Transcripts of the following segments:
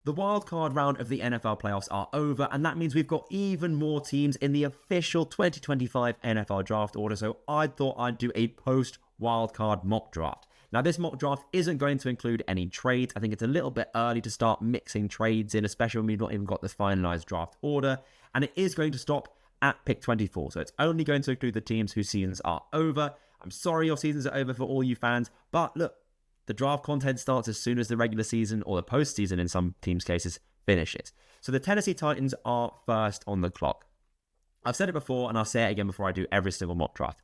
The wildcard round of the NFL playoffs are over, and that means we've got even more teams in the official 2025 NFL draft order, so I thought I'd do a post-wildcard mock draft. Now, this mock draft isn't going to include any trades. I think it's a little bit early to start mixing trades in, especially when we've not even got the finalized draft order, and it is going to stop at pick 24, so it's only going to include the teams whose seasons are over. I'm sorry your seasons are over for all you fans, but look, the draft content starts as soon as the regular season, or the postseason in some teams' cases, finishes. So the Tennessee Titans are first on the clock. I've said it before, and I'll say it again before I do every single mock draft.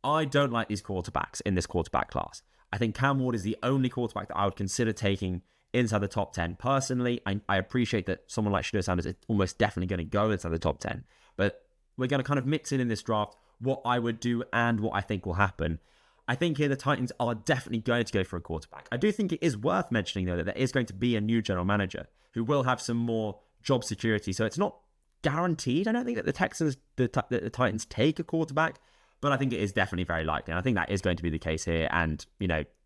I don't like these quarterbacks in this quarterback class. I think Cam Ward is the only quarterback that I would consider taking inside the top 10. Personally, I appreciate that someone like Shedeur Sanders is almost definitely going to go inside the top 10. But we're going to kind of mix in this draft what I would do and what I think will happen. I think here the Titans are definitely going to go for a quarterback. I do think it is worth mentioning, though, that there is going to be a new general manager who will have some more job security. So it's not guaranteed. I don't think that the Titans take a quarterback, but I think it is definitely very likely. And I think that is going to be the case here. And,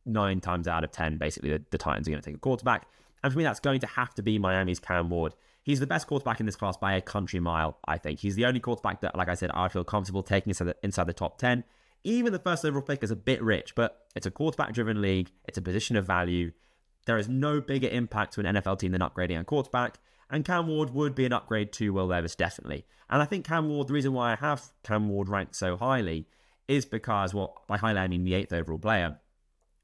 9 times out of 10, basically, the Titans are going to take a quarterback. And for me, that's going to have to be Miami's Cam Ward. He's the best quarterback in this class by a country mile, I think. He's the only quarterback that, like I said, I feel comfortable taking inside the top 10. Even the first overall pick is a bit rich, but it's a quarterback-driven league. It's a position of value. There is no bigger impact to an NFL team than upgrading a quarterback, and Cam Ward would be an upgrade to Will Levis, definitely. And I think Cam Ward, the reason why I have Cam Ward ranked so highly is because, well, by highly I mean the 8th overall player,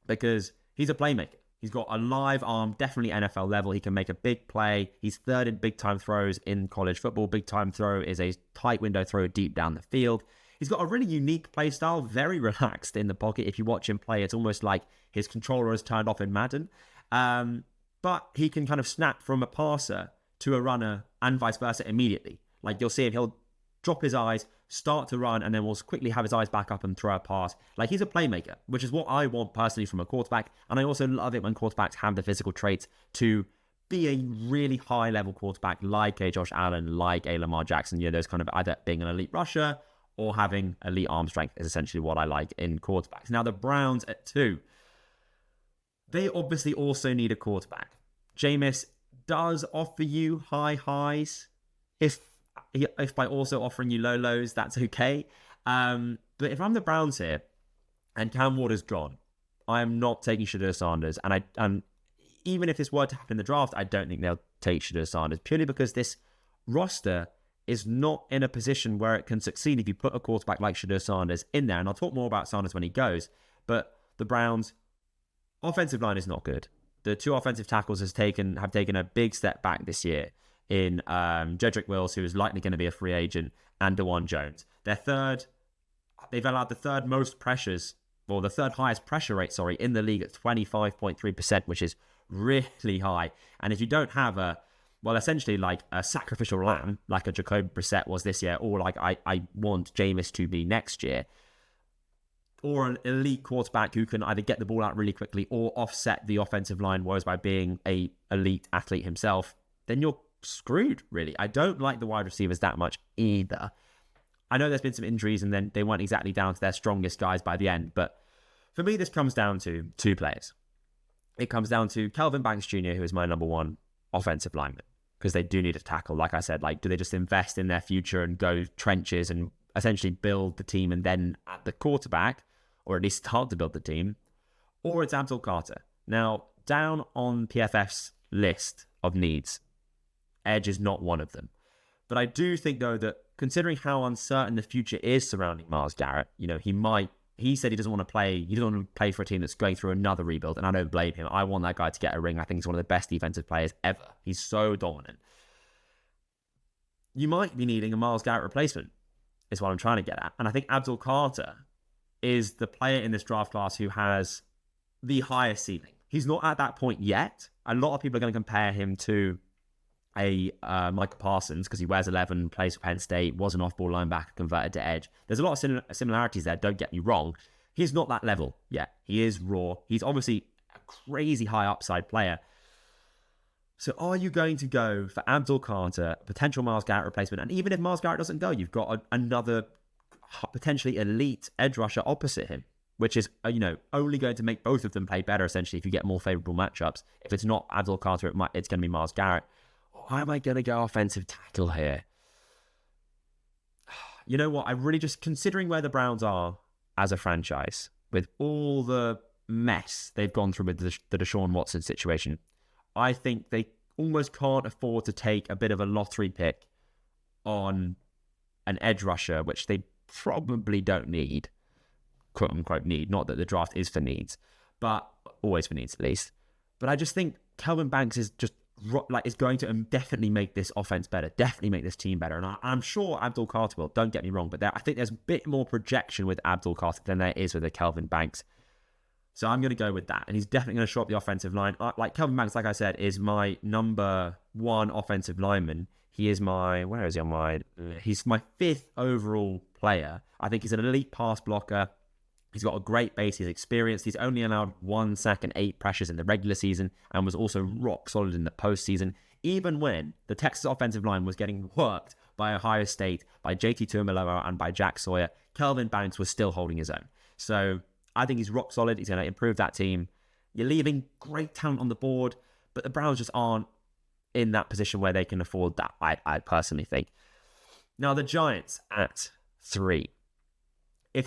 because he's a playmaker. He's got a live arm, definitely NFL level. He can make a big play. He's third in big-time throws in college football. Big-time throw is a tight window throw deep down the field. He's got a really unique play style, very relaxed in the pocket. If you watch him play, it's almost like his controller is turned off in Madden. But he can kind of snap from a passer to a runner and vice versa immediately. Like you'll see him, he'll drop his eyes, start to run, and then will quickly have his eyes back up and throw a pass. Like he's a playmaker, which is what I want personally from a quarterback. And I also love it when quarterbacks have the physical traits to be a really high-level quarterback like a Josh Allen, like a Lamar Jackson. Those kind of either being an elite rusher or having elite arm strength is essentially what I like in quarterbacks. Now, the Browns at 2. They obviously also need a quarterback. Jameis does offer you high highs. If by also offering you low lows, that's okay. But if I'm the Browns here and Cam Ward is gone, I am not taking Shedeur Sanders. And even if this were to happen in the draft, I don't think they'll take Shedeur Sanders, purely because this roster is not in a position where it can succeed if you put a quarterback like Shedeur Sanders in there. And I'll talk more about Sanders when he goes. But the Browns' offensive line is not good. The 2 offensive tackles have taken a big step back this year in Jedrick Wills, who is likely going to be a free agent, and DeJuan Jones. They've allowed the third highest pressure rate, in the league at 25.3%, which is really high. And if you don't have essentially like a sacrificial lamb, like a Jacoby Brissett was this year, or like I want Jameis to be next year, or an elite quarterback who can either get the ball out really quickly or offset the offensive line woes by being a elite athlete himself, then you're screwed, really. I don't like the wide receivers that much either. I know there's been some injuries and then they weren't exactly down to their strongest guys by the end, but for me, this comes down to 2 players. It comes down to Kelvin Banks Jr., who is my number 1 offensive lineman, because they do need a tackle. Like I said, do they just invest in their future and go trenches and essentially build the team and then at the quarterback, or at least start to build the team, or it's Abdul Carter. Now, down on PFF's list of needs, edge is not one of them. But I do think, though, that considering how uncertain the future is surrounding Myles Garrett, he said he doesn't want to play for a team that's going through another rebuild, and I don't blame him. I want that guy to get a ring. I think he's one of the best defensive players ever. He's so dominant. You might be needing a Myles Garrett replacement, is what I'm trying to get at. And I think Abdul Carter is the player in this draft class who has the highest ceiling. He's not at that point yet. A lot of people are going to compare him to a Micah Parsons because he wears 11, plays for Penn State, was an off-ball linebacker, converted to edge. There's a lot of similarities there, don't get me wrong. He's not that level yet. He is raw. He's obviously a crazy high upside player. So are you going to go for Abdul Carter, potential Myles Garrett replacement? And even if Myles Garrett doesn't go, you've got another potentially elite edge rusher opposite him. which is, only going to make both of them play better, essentially, if you get more favourable matchups. If it's not Abdul Carter, it's going to be Myles Garrett. Why am I going to go offensive tackle here? You know what? I really just, considering where the Browns are as a franchise, with all the mess they've gone through with the Deshaun Watson situation, I think they almost can't afford to take a bit of a lottery pick on an edge rusher, which they probably don't need, quote unquote need. Not that the draft is for needs, but always for needs at least. But I just think Kelvin Banks is just is going to definitely make this offense better, definitely make this team better. And I'm sure Abdul Carter will, don't get me wrong, but I think there's a bit more projection with Abdul Carter than there is with the Kelvin Banks. So I'm going to go with that. And he's definitely going to show up the offensive line. Like Kelvin Banks, like I said, is my number one offensive lineman. He is he's my 5th overall player. I think he's an elite pass blocker. He's got a great base. He's experienced. He's only allowed 1 sack and 8 pressures in the regular season and was also rock solid in the postseason. Even when the Texas offensive line was getting worked by Ohio State, by JT Tuimoloau and by Jack Sawyer, Kelvin Banks was still holding his own. So I think he's rock solid. He's going to improve that team. You're leaving great talent on the board, but the Browns just aren't in that position where they can afford that, I personally think. Now, the Giants at 3. If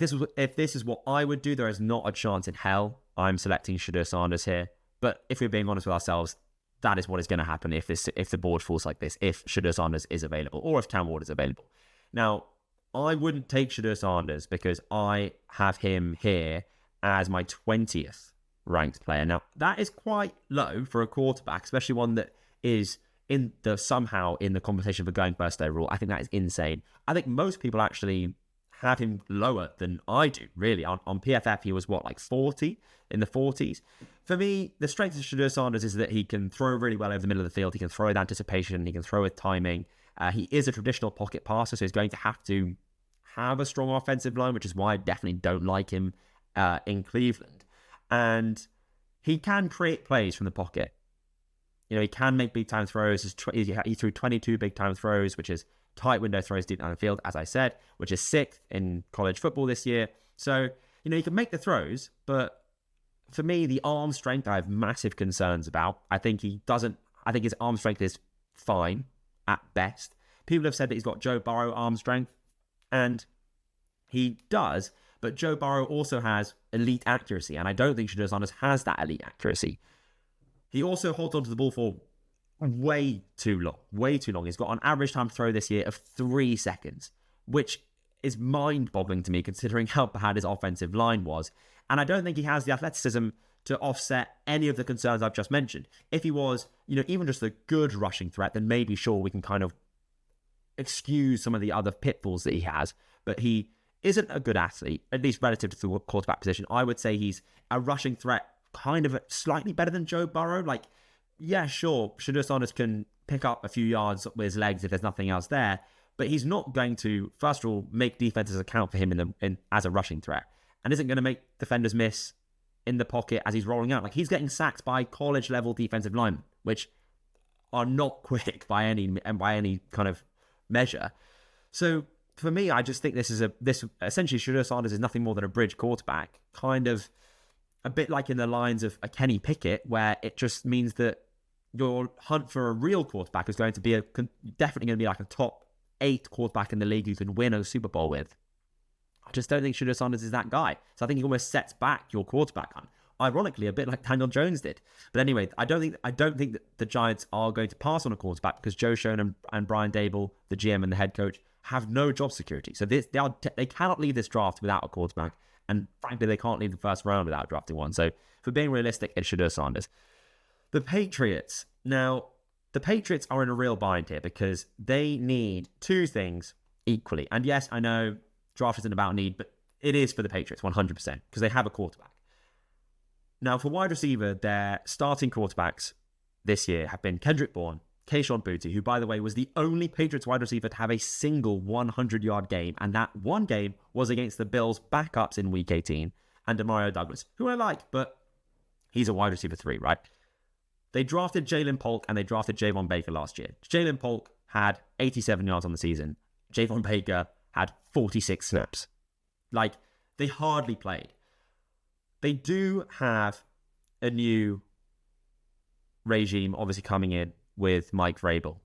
this is what I would do, there is not a chance in hell I'm selecting Shedeur Sanders here. But if we're being honest with ourselves, that is what is going to happen if the board falls like this, if Shedeur Sanders is available, or if Cam Ward is available. Now, I wouldn't take Shedeur Sanders because I have him here as my 20th ranked player. Now, that is quite low for a quarterback, especially one that is somehow in the conversation for going first overall. I think that is insane. I think most people actually have him lower than I do, really. On PFF, he was 40, in the 40s. For me, the strength of Shedeur Sanders is that he can throw really well over the middle of the field. He can throw with anticipation. He can throw with timing. He is a traditional pocket passer, so he's going to have to have a strong offensive line, which is why I definitely don't like him in Cleveland. And he can create plays from the pocket. He can make big-time throws. He threw 22 big-time throws, which is tight window throws deep down the field, as I said, which is 6th in college football this year. So, he can make the throws, but for me, the arm strength, I have massive concerns about. I think his arm strength is fine at best. People have said that he's got Joe Burrow arm strength, and he does, but Joe Burrow also has elite accuracy, and I don't think Shedeur Sanders has that elite accuracy. He also holds onto the ball for way too long. He's got an average time to throw this year of 3 seconds, which is mind-boggling to me considering how bad his offensive line was. And I don't think he has the athleticism to offset any of the concerns I've just mentioned. If he was, even just a good rushing threat, then maybe sure we can kind of excuse some of the other pitfalls that he has. But he isn't a good athlete, at least relative to the quarterback position. I would say he's a rushing threat, kind of slightly better than Joe Burrow. Yeah, sure, Shedeur Sanders can pick up a few yards with his legs if there's nothing else there, but he's not going to, first of all, make defenses account for him as a rushing threat, and isn't going to make defenders miss in the pocket as he's rolling out. He's getting sacked by college-level defensive linemen, which are not quick by any kind of measure. So for me, I just think this essentially Shedeur Sanders is nothing more than a bridge quarterback, kind of a bit like in the lines of a Kenny Pickett, where it just means that your hunt for a real quarterback is going to be definitely going to be like a top 8 quarterback in the league you can win a Super Bowl with. I just don't think Shedeur Sanders is that guy. So I think he almost sets back your quarterback hunt. Ironically, a bit like Daniel Jones did. But anyway, I don't think that the Giants are going to pass on a quarterback because Joe Schoen and Brian Dable, the GM and the head coach, have no job security. So they cannot leave this draft without a quarterback. And frankly, they can't leave the first round without drafting one. So for being realistic, it's Shedeur Sanders. The Patriots. Now, the Patriots are in a real bind here because they need 2 things equally. And yes, I know draft isn't about need, but it is for the Patriots 100% because they have a quarterback. Now, for wide receiver, their starting quarterbacks this year have been Kendrick Bourne, Kayshon Boutte, who, by the way, was the only Patriots wide receiver to have a single 100-yard game, and that one game was against the Bills' backups in Week 18, and Demario Douglas, who I like, but he's a wide receiver 3, right? They drafted Jalen Polk and they drafted Javon Baker last year. Jalen Polk had 87 yards on the season. Javon Baker had 46 snaps. They hardly played. They do have a new regime, obviously, coming in with Mike Vrabel.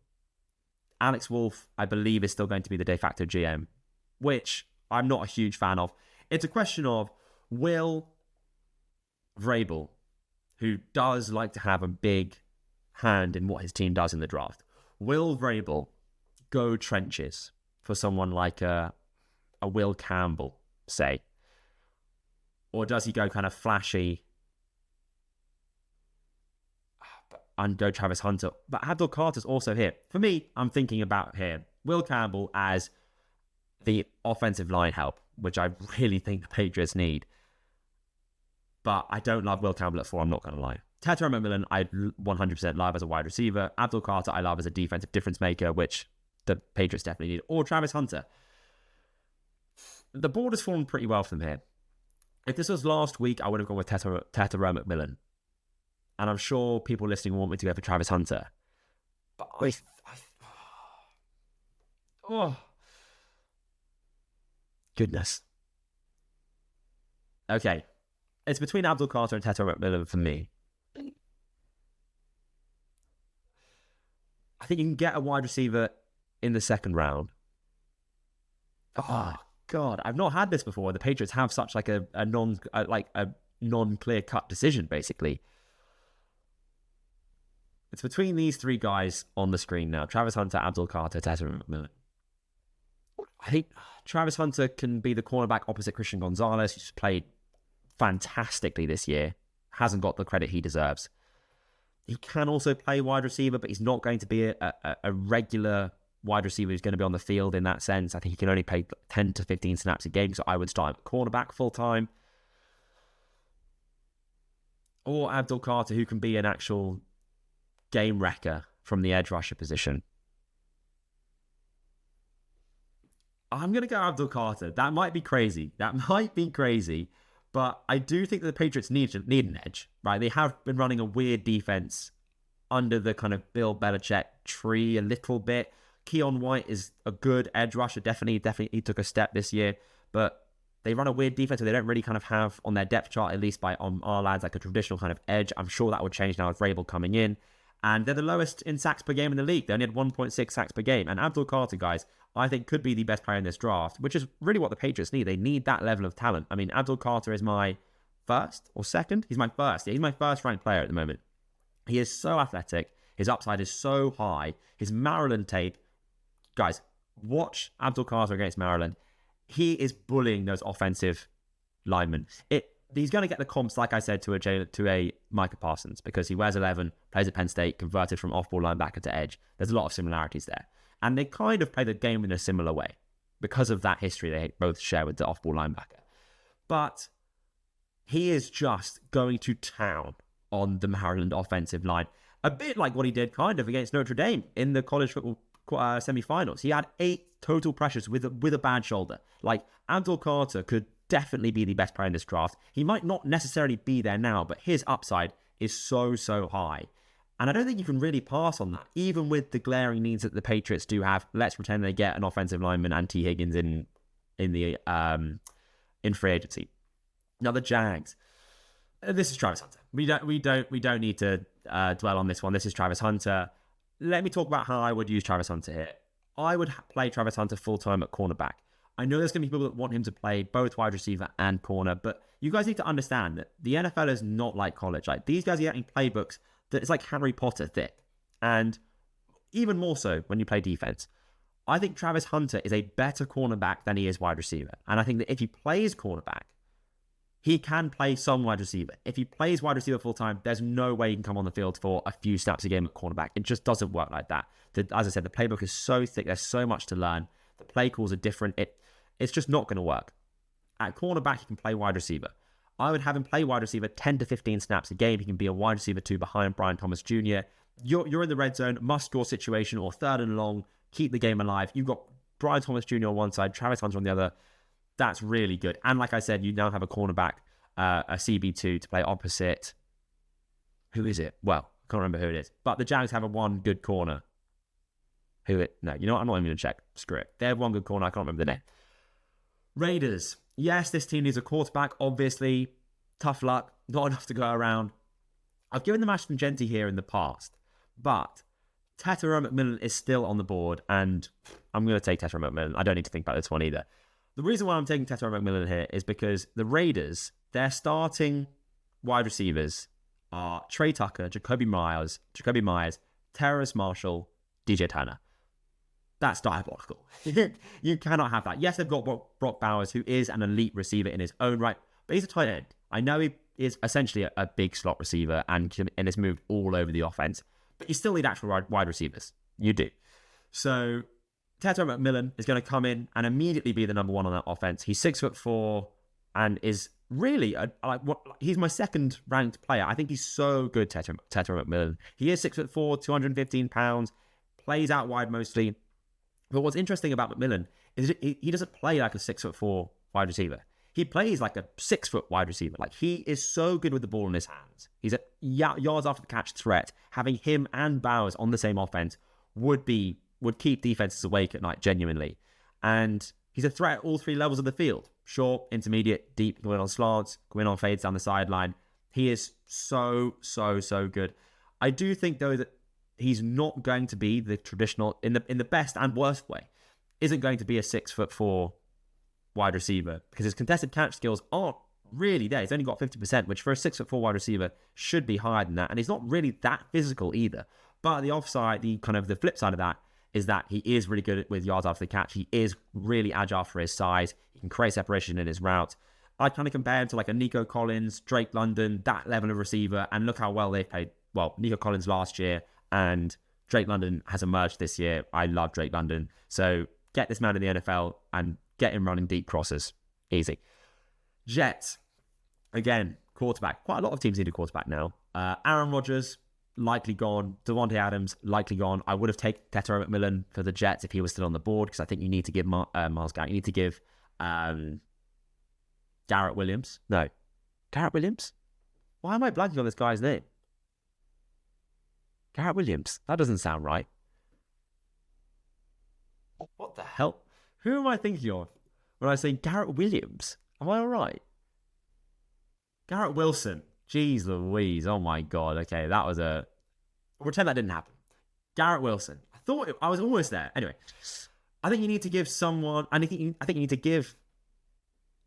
Alex Wolff, I believe, is still going to be the de facto GM, which I'm not a huge fan of. It's a question of, will Vrabel, who does like to have a big hand in what his team does in the draft, will Vrabel go trenches for someone like a Will Campbell, say? Or does he go kind of flashy and go Travis Hunter? But Abdul Carter's also here. For me, I'm thinking about here Will Campbell as the offensive line help, which I really think the Patriots need. But I don't love Will Campbell at 4, I'm not going to lie. Tetairoa McMillan, I 100% love as a wide receiver. Abdul Carter, I love as a defensive difference maker, which the Patriots definitely need. Or Travis Hunter. The board has fallen pretty well from here. If this was last week, I would have gone with Tetairoa McMillan. And I'm sure people listening want me to go for Travis Hunter. But oh, goodness. Okay. It's between Abdul Carter and Tetairoa McMillan for me. I think you can get a wide receiver in the second round. Oh, God. I've not had this before. The Patriots have such like a non-clear-cut decision, basically. It's between these three guys on the screen now. Travis Hunter, Abdul Carter, Tetairoa McMillan. I think Travis Hunter can be the cornerback opposite Christian Gonzalez, who's played fantastically this year. Hasn't got the credit he deserves. He can also play wide receiver, but he's not going to be a regular wide receiver who's going to be on the field in that sense. I think he can only play 10 to 15 snaps a game, so I would start him at cornerback full-time. Or Abdul Carter, who can be an actual game wrecker from the edge rusher position. I'm going to go Abdul Carter. That might be crazy. But I do think that the Patriots need an edge, right? They have been running a weird defense under the kind of Bill Belichick tree a little bit. Keon White is a good edge rusher. Definitely he took a step this year. But they run a weird defense, so they don't really kind of have on their depth chart, at least on our lads, like a traditional kind of edge. I'm sure that would change now with Vrabel coming in. And they're the lowest in sacks per game in the league. They only had 1.6 sacks per game. And Abdul Carter, guys, I think could be the best player in this draft, which is really what the Patriots need. They need that level of talent. I mean, Abdul Carter is my first or second? He's my first. Yeah, he's my first ranked player at the moment. He is so athletic. His upside is so high. His Maryland tape, guys, watch Abdul Carter against Maryland. He is bullying those offensive linemen. He's going to get the comps, like I said, to a Micah Parsons, because he wears 11, plays at Penn State, converted from off-ball linebacker to edge. There's a lot of similarities there. And they kind of play the game in a similar way because of that history they both share with the off-ball linebacker. But he is just going to town on the Maryland offensive line, a bit like what he did kind of against Notre Dame in the college football semi-finals. He had 8 total pressures with a bad shoulder. Like, Abdul Carter could definitely be the best player in this draft. He might not necessarily be there now, but his upside is so high. And I don't think you can really pass on that, even with the glaring needs that the Patriots do have. Let's pretend they get an offensive lineman and T. Higgins in free agency. Now the Jags. This is Travis Hunter. We don't need to dwell on this one. This is Travis Hunter. Let me talk about how I would use Travis Hunter here. I would play Travis Hunter full-time at cornerback. I know there's going to be people that want him to play both wide receiver and corner, but you guys need to understand that the NFL is not like college. Like, these guys are getting playbooks that it's like Harry Potter thick. And even more so when you play defense. I think Travis Hunter is a better cornerback than he is wide receiver. And I think that if he plays cornerback, he can play some wide receiver. If he plays wide receiver full-time, there's no way he can come on the field for a few snaps a game at cornerback. It just doesn't work like that. As I said, the playbook is so thick. There's so much to learn. The play calls are different. It's just not going to work. At cornerback, he can play wide receiver. I would have him play wide receiver 10 to 15 snaps a game. He can be a wide receiver 2 behind Brian Thomas Jr. You're in the red zone, must-score situation, or 3rd and long, keep the game alive. You've got Brian Thomas Jr. on one side, Travis Hunter on the other. That's really good. And like I said, you now have a cornerback, a CB2 to play opposite. Who is it? Well, I can't remember who it is. But the Jags have a one good corner. No, you know what? I'm not even going to check. Screw it. They have one good corner. I can't remember the name. Raiders. Yes, this team needs a quarterback, obviously. tough luck, not enough to go around. I've given them Ashton Genty here in the past, but Tetairoa McMillan is still on the board, and I'm going to take Tetairoa McMillan. I don't need to think about this one either. The reason why I'm taking Tetairoa McMillan here is because the Raiders, their starting wide receivers are Trey Tucker, Jacoby Myers, Terrace Marshall, DJ Turner. That's diabolical. You cannot have that. Yes, they've got Brock Bowers, who is an elite receiver in his own right, but he's a tight end. I know he is essentially a big slot receiver and has moved all over the offense, but you still need actual wide receivers. You do. So Tetairoa McMillan is going to come in and immediately be the number one on that offense. He's 6'4" and is really he's my second ranked player. I think he's so good, Tetairoa McMillan. He is 6'4", 215 pounds, plays out wide mostly. But what's interesting about McMillan is he doesn't play like a 6'4" wide receiver. He plays like a 6 foot wide receiver. Like, he is so good with the ball in his hands. He's a yards after the catch threat. Having him and Bowers on the same offense would keep defenses awake at night, genuinely. And he's a threat at all three levels of the field. Short, intermediate, deep, going on slants, going on fades down the sideline. He is so good. I do think, though, that he's not going to be the traditional, in the best and worst way, isn't going to be a 6'4" wide receiver, because his contested catch skills aren't really there. He's only got 50%, which for a 6'4" wide receiver should be higher than that. And he's not really that physical either. But the offside, the flip side of that is that he is really good with yards after the catch. He is really agile for his size. He can create separation in his route. I kind of compare him to like a Nico Collins, Drake London, that level of receiver, and look how well they've played. Well, Nico Collins last year and Drake London has emerged this year. I love Drake London. So get this man in the NFL and get him running deep crosses. Easy. Jets. Again, quarterback. Quite a lot of teams need a quarterback now. Aaron Rodgers, likely gone. Devontae Adams, likely gone. I would have taken Tetairoa McMillan for the Jets if he was still on the board, because I think you need to give Myles Garrett. You need to give Garrett Williams. No. Garrett Williams? Why am I blanking on this guy's name? Garrett Williams. That doesn't sound right. What the hell? Who am I thinking of when I say Garrett Williams? Am I all right? Garrett Wilson. Jeez Louise. Oh my God. Okay, that was a... I'll pretend that didn't happen. Garrett Wilson. I was almost there. Anyway, I think you need to give someone... I think you need to give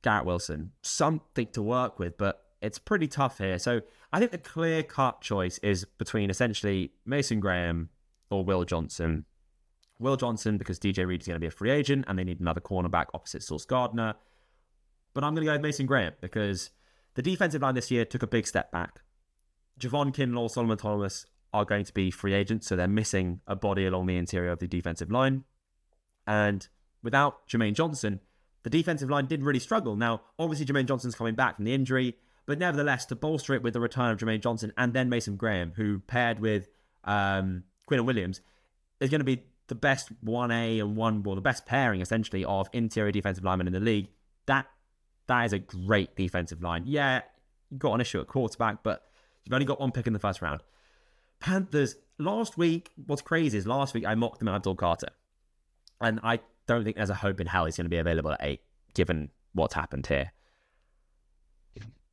Garrett Wilson something to work with, but it's pretty tough here. So I think the clear-cut choice is between essentially Mason Graham or Will Johnson. Will Johnson, because DJ Reed is going to be a free agent and they need another cornerback opposite Sauce Gardner. But I'm going to go with Mason Graham because the defensive line this year took a big step back. Javon Kinlaw, Solomon Thomas are going to be free agents, so they're missing a body along the interior of the defensive line. And without Jermaine Johnson, the defensive line did really struggle. Now, obviously, Jermaine Johnson's coming back from the injury, but nevertheless, to bolster it with the return of Jermaine Johnson and then Mason Graham, who paired with Quinnen Williams, is going to be the best 1A and the best pairing, essentially, of interior defensive linemen in the league. That is a great defensive line. Yeah, you've got an issue at quarterback, but you've only got one pick in the first round. Panthers, last week, what's crazy is last week I mocked them at Abdul Carter. And I don't think there's a hope in hell he's going to be available at 8, given what's happened here.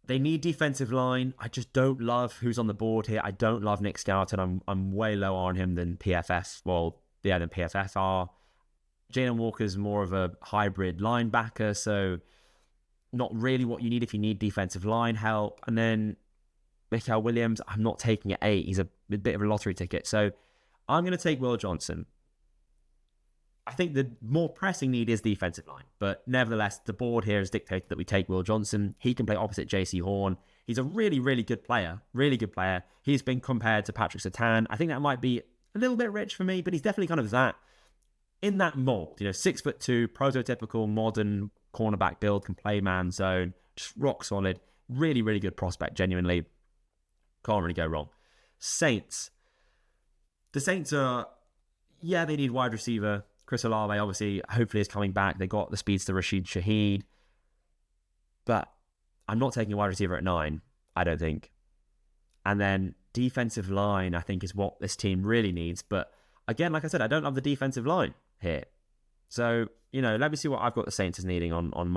They need defensive line. I just don't love who's on the board here. I don't love Nick Scouton. I'm way lower on him than PFF. Well, yeah, than PFF are. Jalen Walker's more of a hybrid linebacker, so not really what you need if you need defensive line help. And then Mikael Williams, I'm not taking at 8. He's a bit of a lottery ticket. So I'm going to take Will Johnson. I think the more pressing need is defensive line. But nevertheless, the board here has dictated that we take Will Johnson. He can play opposite JC Horn. He's a really, really good player. Really good player. He's been compared to Patrick Surtain. I think that might be a little bit rich for me, but he's definitely kind of that. In that mold, 6'2", prototypical, modern cornerback build, can play man zone, just rock solid. Really, really good prospect, genuinely. Can't really go wrong. Saints. The Saints are, they need wide receiver. Chris Olave, obviously, hopefully is coming back. They got the speedster Rashid Shaheed. But I'm not taking a wide receiver at 9, I don't think. And then defensive line, I think, is what this team really needs. But again, like I said, I don't love the defensive line here. So, let me see what I've got the Saints as needing on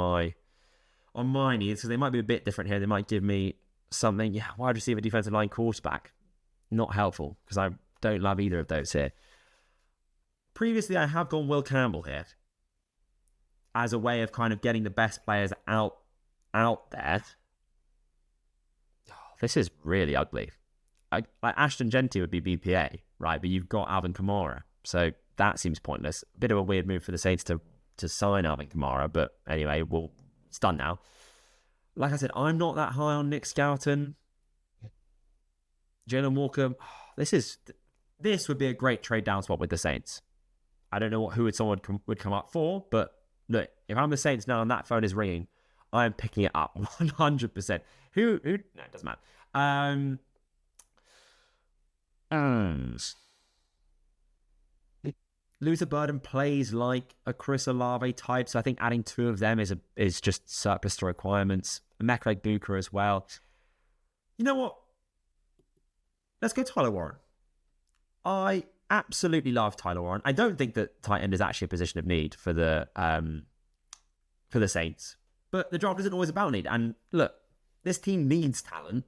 on my needs, because they might be a bit different here. They might give me something, wide receiver, defensive line, quarterback. Not helpful, because I don't love either of those here. Previously, I have gone Will Campbell here as a way of kind of getting the best players out there. This is really ugly. Like Ashton Genty would be BPA, right? But you've got Alvin Kamara. So that seems pointless. Bit of a weird move for the Saints to sign Alvin Kamara. But anyway, it's done now. Like I said, I'm not that high on Nick Scouton. Jalen Walker. This would be a great trade down spot with the Saints. I don't know who someone would come up for, but look, if I'm the Saints now and that phone is ringing, I am picking it up 100%. Who? No, it doesn't matter. Luther Burden plays like a Chris Olave type, so I think adding 2 of them is just surplus to requirements. Mekleg Booker as well. You know what? Let's go Tyler Warren. I absolutely love Tyler Warren. I don't think that tight end is actually a position of need for the Saints, but the draft isn't always about need. And look, this team needs talent,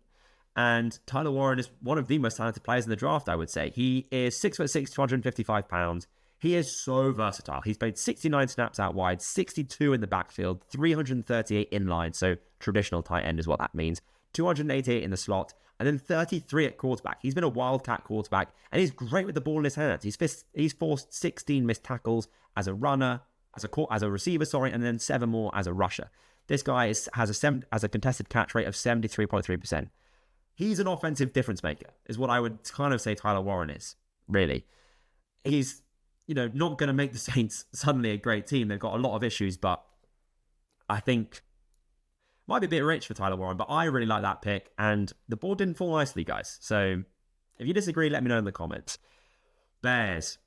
and Tyler Warren is one of the most talented players in the draft, I would say. He is 6'6", 255 pounds. He is so versatile. He's played 69 snaps out wide, 62 in the backfield, 338 in line, so traditional tight end is what that means, 288 in the slot, and then 33 at quarterback. He's been a wildcat quarterback, and he's great with the ball in his hands. He's forced 16 missed tackles as a runner, as a receiver, and then 7 more as a rusher. This guy has a contested catch rate of 73.3%. He's an offensive difference maker, is what I would kind of say Tyler Warren is, really. He's, not going to make the Saints suddenly a great team. They've got a lot of issues, but I think might be a bit rich for Tyler Warren, but I really like that pick, and the board didn't fall nicely, guys. So if you disagree, let me know in the comments. Bears.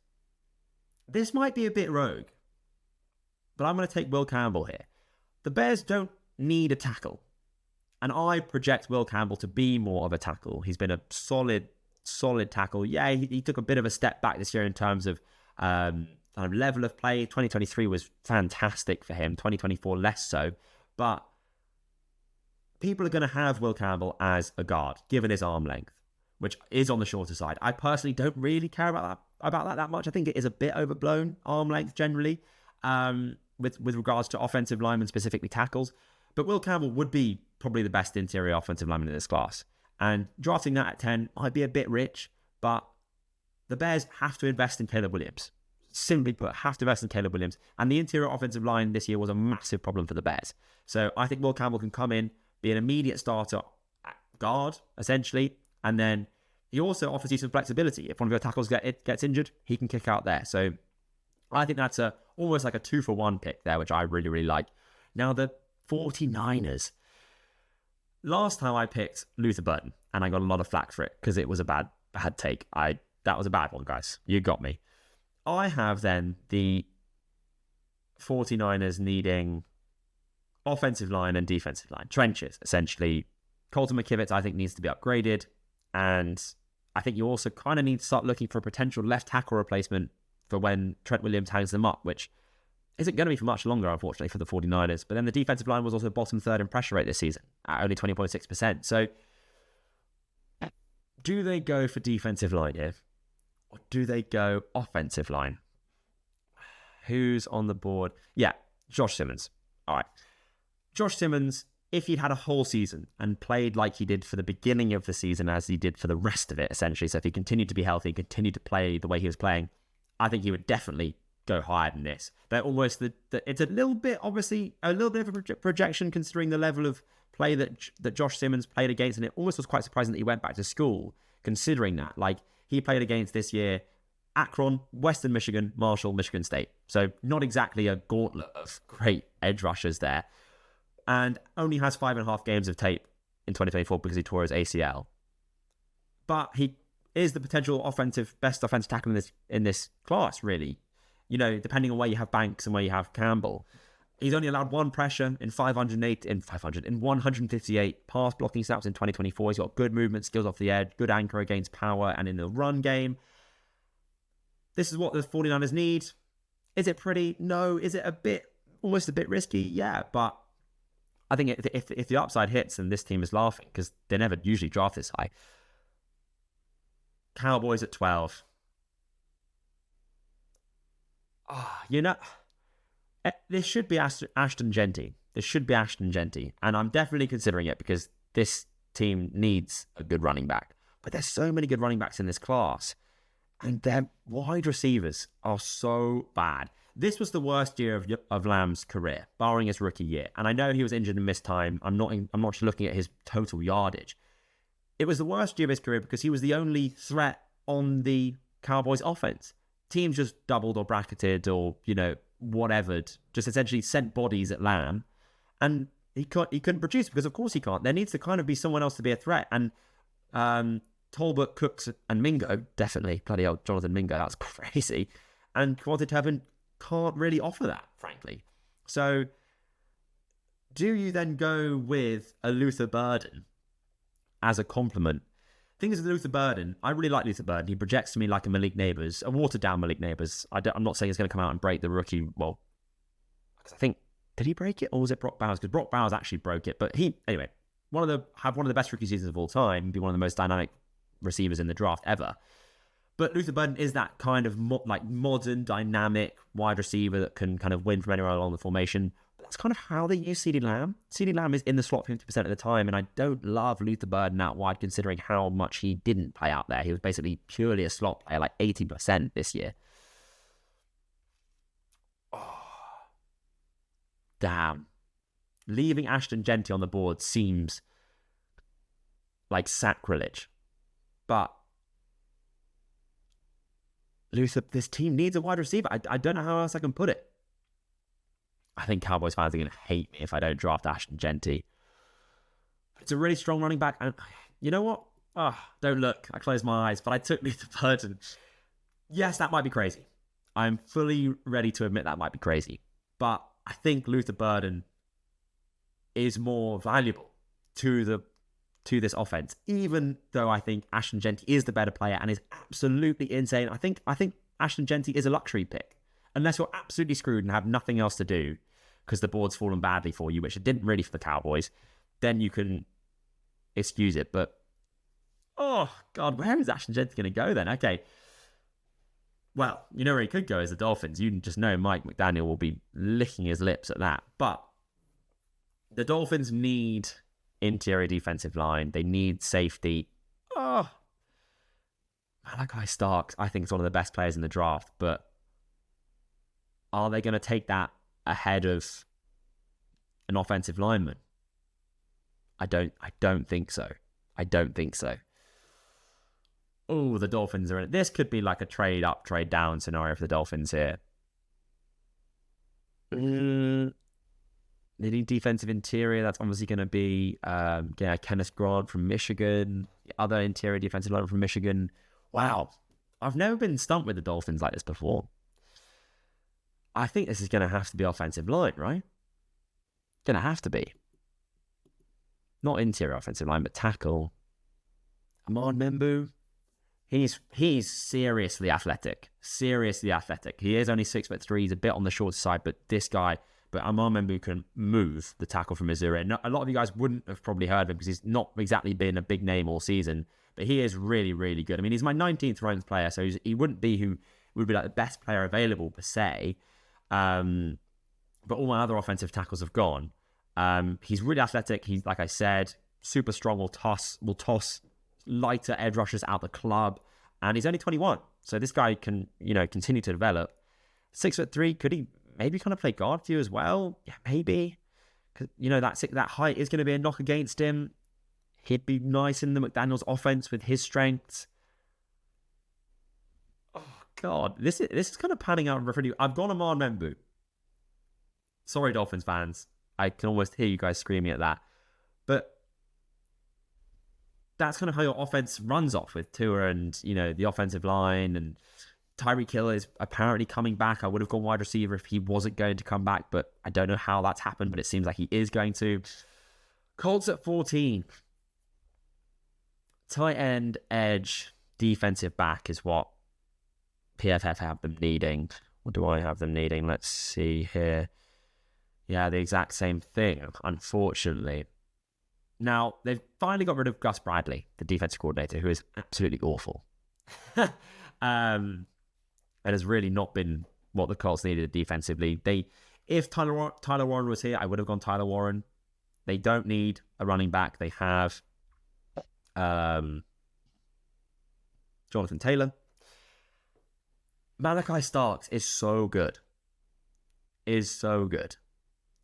This might be a bit rogue, but I'm going to take Will Campbell here. The Bears don't need a tackle, and I project Will Campbell to be more of a tackle. He's been a solid tackle. Yeah, he took a bit of a step back this year in terms of kind of level of play. 2023 was fantastic for him. 2024 less so, but people are going to have Will Campbell as a guard, given his arm length, which is on the shorter side. I personally don't really care about that much. I think it is a bit overblown, arm length generally, with regards to offensive linemen, specifically tackles. But Will Campbell would be probably the best interior offensive lineman in this class. And drafting that at 10 might be a bit rich, but the Bears have to invest in Caleb Williams. Simply put, have to invest in Caleb Williams. And the interior offensive line this year was a massive problem for the Bears. So I think Will Campbell can come in, be an immediate starter at guard, essentially, and then he also offers you some flexibility. If one of your tackles gets injured, he can kick out there. So I think that's almost like a 2-for-1 pick there, which I really, really like. Now, the 49ers. Last time I picked Luther Burden, and I got a lot of flack for it because it was a bad take. That was a bad one, guys. You got me. I have then the 49ers needing offensive line and defensive line. Trenches, essentially. Colton McKivitz, I think, needs to be upgraded. And I think you also kind of need to start looking for a potential left tackle replacement for when Trent Williams hangs them up, which isn't going to be for much longer, unfortunately, for the 49ers. But then the defensive line was also bottom third in pressure rate this season at only 20.6%. So do they go for defensive line here? Or do they go offensive line? Who's on the board? Yeah, Josh Simmons. All right. Josh Simmons, if he'd had a whole season and played like he did for the beginning of the season as he did for the rest of it, essentially, so if he continued to be healthy, continued to play the way he was playing, I think he would definitely go higher than this. They're almost it's a little bit, obviously, a little bit of a projection considering the level of play that Josh Simmons played against, and it almost was quite surprising that he went back to school, considering that. Like, he played against this year Akron, Western Michigan, Marshall, Michigan State. So not exactly a gauntlet of great edge rushers there. And only has 5.5 games of tape in 2024 because he tore his ACL. But he is the potential best offensive tackle in this class, really. Depending on where you have Banks and where you have Campbell. He's only allowed one pressure in 158 pass blocking snaps in 2024. He's got good movement skills off the edge, good anchor against power and in the run game. This is what the 49ers need. Is it pretty? No. Is it almost a bit risky? Yeah, but I think if the upside hits and this team is laughing, because they never usually draft this high, Cowboys at 12. This should be Ashton Genty. This should be Ashton Genty. And I'm definitely considering it because this team needs a good running back. But there's so many good running backs in this class. And their wide receivers are so bad. This was the worst year of Lamb's career, barring his rookie year. And I know he was injured and missed time. I'm not just looking at his total yardage. It was the worst year of his career because he was the only threat on the Cowboys offense. Teams just doubled or bracketed or, whatever, just essentially sent bodies at Lamb. And he couldn't produce because, of course, he can't. There needs to kind of be someone else to be a threat. And Tolbert, Cooks, and Mingo, definitely. Bloody hell, Jonathan Mingo, that's crazy. And Quanted Heaven can't really offer that, frankly. So, do you then go with a Luther Burden as a compliment? Thing is, with Luther Burden, I really like Luther Burden. He projects to me like a Malik Neighbors, a watered-down Malik Neighbors. I'm not saying he's going to come out and break the rookie. Well, because I think, did he break it or was it Brock Bowers? Because Brock Bowers actually broke it. But anyway, have one of the best rookie seasons of all time, be one of the most dynamic receivers in the draft ever. But Luther Burden is that kind of modern, dynamic wide receiver that can kind of win from anywhere along the formation. But that's kind of how they use CeeDee Lamb. CeeDee Lamb is in the slot 50% of the time, and I don't love Luther Burden out wide considering how much he didn't play out there. He was basically purely a slot player, like 80% this year. Oh, damn. Leaving Ashton Genty on the board seems like sacrilege. But Luther, this team needs a wide receiver. I don't know how else I can put it. I think Cowboys fans are going to hate me if I don't draft Ashton Genty. It's a really strong running back. And you know what? Don't look. I closed my eyes. But I took Luther Burden. Yes, that might be crazy. I'm fully ready to admit that might be crazy. But I think Luther Burden is more valuable to this offense, even though I think Ashton Genty is the better player and is absolutely insane. I think Ashton Genty is a luxury pick. Unless you're absolutely screwed and have nothing else to do because the board's fallen badly for you, which it didn't really for the Cowboys, then you can excuse it. But, oh, God, where is Ashton Genty going to go then? Okay. Well, you know where he could go is the Dolphins. You just know Mike McDaniel will be licking his lips at that. But the Dolphins need interior defensive line. They need safety. Oh, Malachi Starks, I think, is one of the best players in the draft. But are they going to take that ahead of an offensive lineman? I don't think so. I don't think so. Oh, the Dolphins are in it. This could be like a trade up, trade down scenario for the Dolphins here. They need defensive interior. That's obviously going to be Kenneth Grant from Michigan. The other interior defensive lineman from Michigan. Wow. I've never been stumped with the Dolphins like this before. I think this is going to have to be offensive line, right? Going to have to be. Not interior offensive line, but tackle. Ahmad Membu. He's seriously athletic. Seriously athletic. He is only 6'3". He's a bit on the short side, but this guy... But Ahmad Membu can move the tackle from Missouri. And a lot of you guys wouldn't have probably heard of him because he's not exactly been a big name all season. But he is really, really good. I mean, he's my 19th ranked player, so he wouldn't be who would be like the best player available per se. But all my other offensive tackles have gone. He's really athletic. He's, like I said, super strong. Will toss lighter edge rushers out the club. And he's only 21. So this guy can, continue to develop. 6'3", could he maybe kind of play guard for you as well? Yeah, maybe. Because, that height is going to be a knock against him. He'd be nice in the McDaniels offense with his strengths. Oh, God. This is kind of panning out pretty. I've gone Ahmad Membu. Sorry, Dolphins fans. I can almost hear you guys screaming at that. But that's kind of how your offense runs off with Tua and, the offensive line. And Tyreek Hill is apparently coming back. I would have gone wide receiver if he wasn't going to come back, but I don't know how that's happened, but it seems like he is going to. Colts at 14. Tight end, edge, defensive back is what PFF have them needing. What do I have them needing? Let's see here. Yeah, the exact same thing, unfortunately. Now, they've finally got rid of Gus Bradley, the defensive coordinator, who is absolutely awful. It has really not been what the Colts needed defensively. If Tyler Warren was here, I would have gone Tyler Warren. They don't need a running back. They have Jonathan Taylor. Malachi Starks is so good.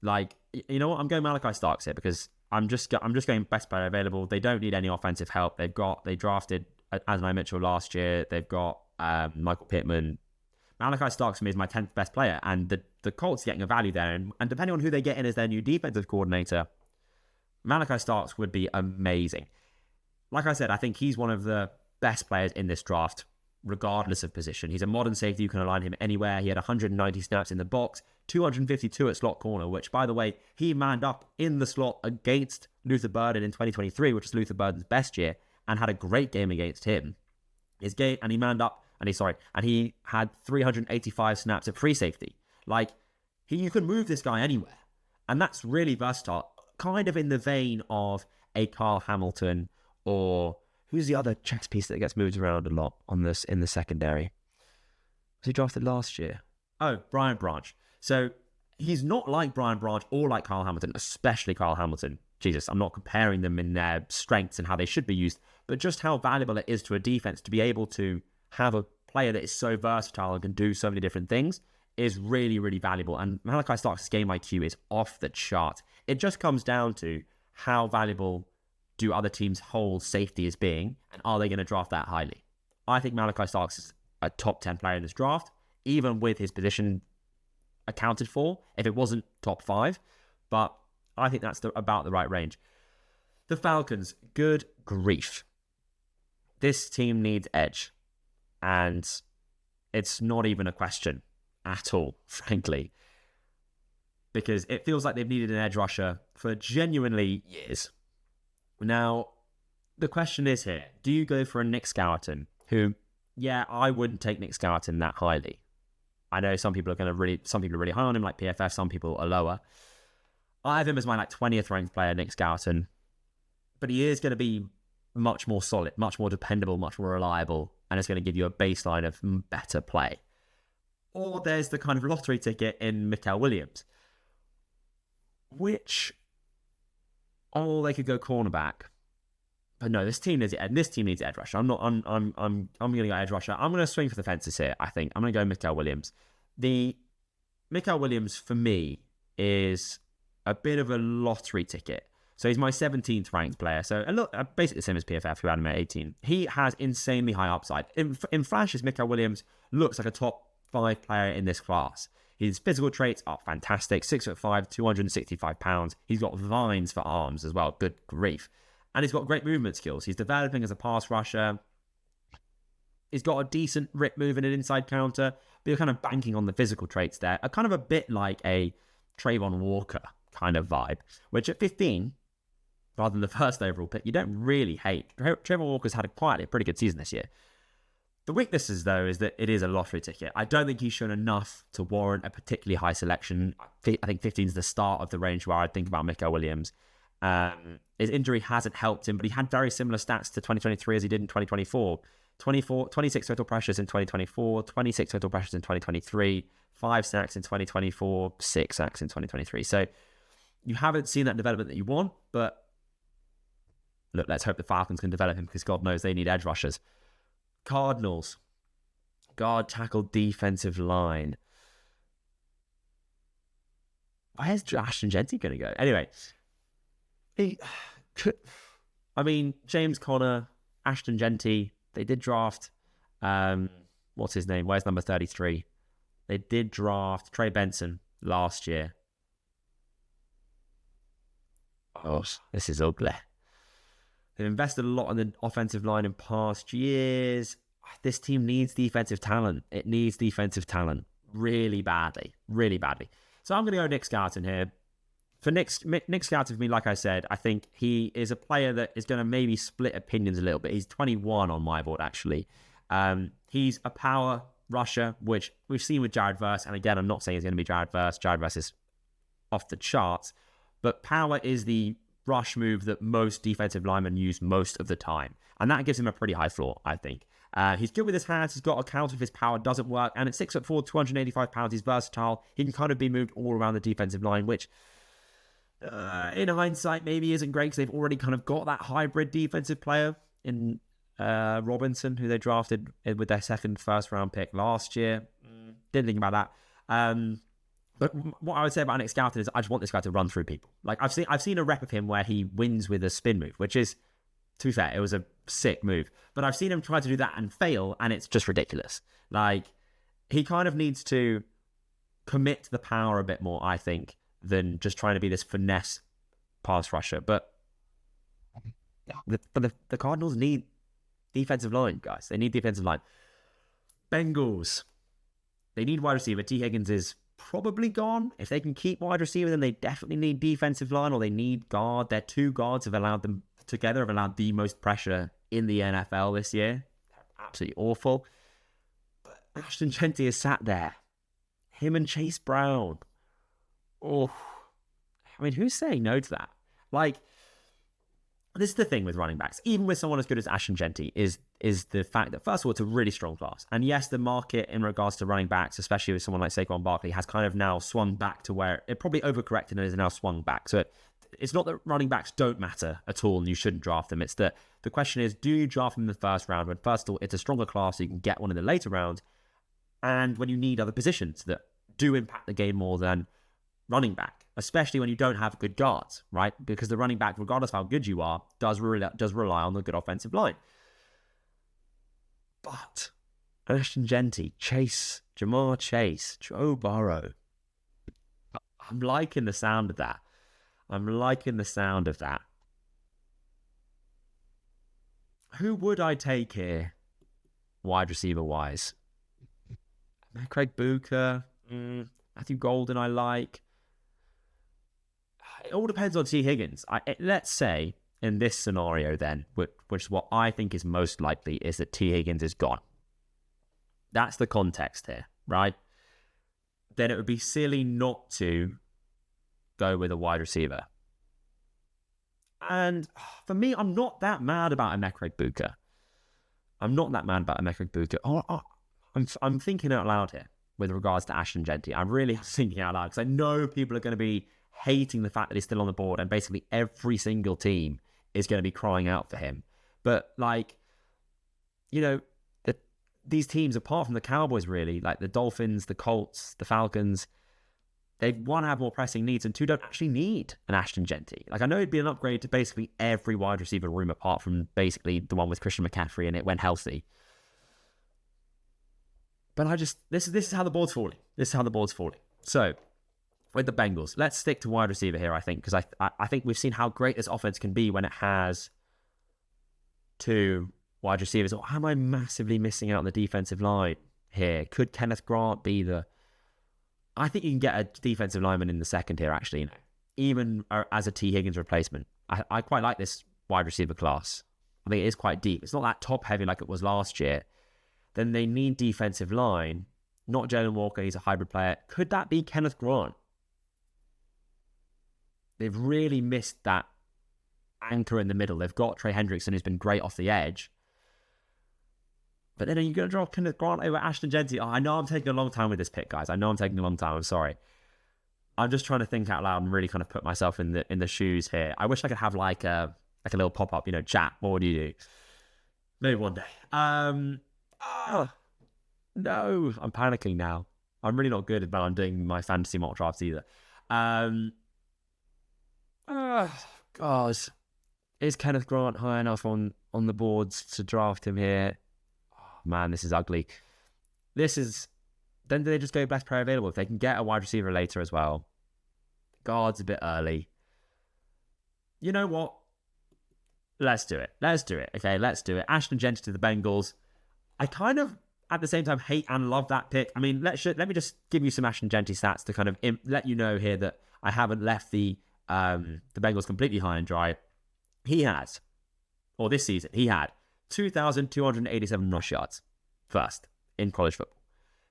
Like, you know what? I'm going Malachi Starks here because I'm just going best player available. They don't need any offensive help. They drafted Adonai Mitchell last year. They've got Michael Pittman. Malachi Starks for me is my 10th best player, and the Colts are getting a value there. And depending on who they get in as their new defensive coordinator, Malachi Starks would be amazing. Like I said, I think he's one of the best players in this draft, regardless of position. He's a modern safety. You can align him anywhere. He had 190 snaps in the box, 252 at slot corner, which, by the way, he manned up in the slot against Luther Burden in 2023, which was Luther Burden's best year, and had a great game against him. And he manned up, and he had 385 snaps at free safety. Like, you can move this guy anywhere, and that's really versatile, kind of in the vein of a Kyle Hamilton, or who's the other chess piece that gets moved around a lot on this in the secondary? Was he drafted last year? Oh, Brian Branch. So he's not like Brian Branch or like Kyle Hamilton, especially Kyle Hamilton. Jesus, I'm not comparing them in their strengths and how they should be used, but just how valuable it is to a defense to be able to have a player that is so versatile and can do so many different things is really, really valuable. And Malachi Starks' game IQ is off the chart. It just comes down to how valuable do other teams hold safety as being, and are they going to draft that highly? I think Malachi Starks is a top 10 player in this draft, even with his position accounted for, if it wasn't top 5. But I think that's about the right range. The Falcons, good grief. This team needs edge. And it's not even a question at all, frankly. Because it feels like they've needed an edge rusher for genuinely years. Now, the question is here, do you go for a Nick Skoughton, who, yeah, I wouldn't take Nick Skoughton that highly. I know some people are really high on him, like PFF, some people are lower. I have him as my 20th ranked player, Nick Skoughton. But he is going to be much more solid, much more dependable, much more reliable, and it's going to give you a baseline of better play. Or there's the kind of lottery ticket in Mikael Williams, which, they could go cornerback. But no, this team needs edge rusher. I'm going to go edge rusher. I'm going to swing for the fences here, I think. I'm going to go Mikael Williams. The Mikael Williams, for me, is a bit of a lottery ticket. So he's my 17th ranked player. So basically the same as PFF, who had him at 18. He has insanely high upside. In flashes, Mikael Williams looks like a top 5 player in this class. His physical traits are fantastic. 6'5", 265 pounds. He's got vines for arms as well. Good grief. And he's got great movement skills. He's developing as a pass rusher. He's got a decent rip move and an inside counter. But you're kind of banking on the physical traits there. A kind of a bit like a Trayvon Walker kind of vibe. Which at 15, rather than the first overall pick, you don't really hate. Trayvon Walker's had a pretty good season this year. The weaknesses, though, is that it is a lottery ticket. I don't think he's shown enough to warrant a particularly high selection. I think 15 is the start of the range where I'd think about Mikael Williams. His injury hasn't helped him, but he had very similar stats to 2023 as he did in 2024. 26 total pressures in 2024, 26 total pressures in 2023, 5 sacks in 2024, 6 sacks in 2023. So you haven't seen that development that you want, but look, let's hope the Falcons can develop him because God knows they need edge rushers. Cardinals, guard, tackle, defensive line. Where's Ashton Jeanty going to go? Anyway, James Conner, Ashton Jeanty, they did draft, what's his name? Where's number 33? They did draft Trey Benson last year. Oh, this is ugly. They've invested a lot on the offensive line in past years. This team needs defensive talent. It needs defensive talent really badly, really badly. So I'm going to go Nick Skoughton here. For Nick Skoughton, for me, like I said, I think he is a player that is going to maybe split opinions a little bit. He's 21 on my board, actually. He's a power rusher, which we've seen with Jared Verse. And again, I'm not saying he's going to be Jared Verse. Jared Verse is off the charts, but power is the rush move that most defensive linemen use most of the time, and that gives him a pretty high floor, I think. He's good with his hands. He's got a counter if his power doesn't work, and at 6'4", 285 pounds, he's versatile. He can kind of be moved all around the defensive line, which in hindsight maybe isn't great because they've already kind of got that hybrid defensive player in Robinson, who they drafted with their second first-round pick last year. Didn't think about that. But what I would say about Nick Scouton is I just want this guy to run through people. Like I've seen a rep of him where he wins with a spin move, which is, to be fair, it was a sick move. But I've seen him try to do that and fail, and it's just ridiculous. Like, he kind of needs to commit to the power a bit more, I think, than just trying to be this finesse pass rusher. But the Cardinals need defensive line, guys. They need defensive line. Bengals, they need wide receiver. T. Higgins is probably gone. If they can keep wide receiver, then they definitely need defensive line, or they need guard. Their two guards have allowed the most pressure in the NFL this year. They're absolutely awful. But Ashton Jeanty is sat there. Him and Chase Brown. Oh, I mean, who's saying no to that? Like, this is the thing with running backs, even with someone as good as Ashton Jeanty, is the fact that, first of all, it's a really strong class. And yes, the market in regards to running backs, especially with someone like Saquon Barkley, has kind of now swung back to where it probably overcorrected and is now swung back. So it's not that running backs don't matter at all and you shouldn't draft them. It's that the question is, do you draft them in the first round when, first of all, it's a stronger class so you can get one in the later rounds, and when you need other positions that do impact the game more than running back, especially when you don't have good guards, right? Because the running back, regardless of how good you are, does rely on the good offensive line. But Ashton Jeanty, Jamar Chase, Joe Burrow, I'm liking the sound of that. Who would I take here, wide receiver wise? Craig Booker, Matthew Golden I like. It all depends on T. Higgins. Let's say in this scenario then, which is what I think is most likely, is that T. Higgins is gone. That's the context here, right? Then it would be silly not to go with a wide receiver. And for me, I'm not that mad about Emeka Buka. I'm thinking out loud here with regards to Ashton Jeanty. I'm really thinking out loud because I know people are going to be hating the fact that he's still on the board, and basically every single team is going to be crying out for him. But like, you know, these teams, apart from the Cowboys, really, like the Dolphins, the Colts, the Falcons, they, one, have more pressing needs, and two, don't actually need an Ashton Jeanty. Like, I know it'd be an upgrade to basically every wide receiver room apart from basically the one with Christian McCaffrey in it when healthy. But this is how the board's falling. So, with the Bengals, let's stick to wide receiver here, I think, because I think we've seen how great this offense can be when it has two wide receivers. Or am I massively missing out on the defensive line here? Could Kenneth Grant be the... I think you can get a defensive lineman in the second here, actually, even as a T. Higgins replacement. I quite like this wide receiver class. I think it is quite deep. It's not that top-heavy like it was last year. Then they need defensive line. Not Jalen Walker, he's a hybrid player. Could that be Kenneth Grant? They've really missed that anchor in the middle. They've got Trey Hendrickson, who's been great off the edge. But then are you going to drop Kenneth Grant over Ashton Jeanty? Oh, I know I'm taking a long time with this pick, guys. I'm sorry. I'm just trying to think out loud and really kind of put myself in the shoes here. I wish I could have like a little pop-up, chat. What would you do? Maybe one day. No, I'm panicking now. I'm really not good about doing my fantasy mock drafts either. God, is Kenneth Grant high enough on the boards to draft him here? Oh, man, this is ugly. Then do they just go best player available? If they can get a wide receiver later as well. Guard's a bit early. You know what? Let's do it. Okay, let's do it. Ashton Jeanty to the Bengals. I kind of, at the same time, hate and love that pick. I mean, let me just give you some Ashton Jeanty stats to kind of let you know here that I haven't left the Bengals completely high and dry. This season, he had 2,287 rush yards first in college football.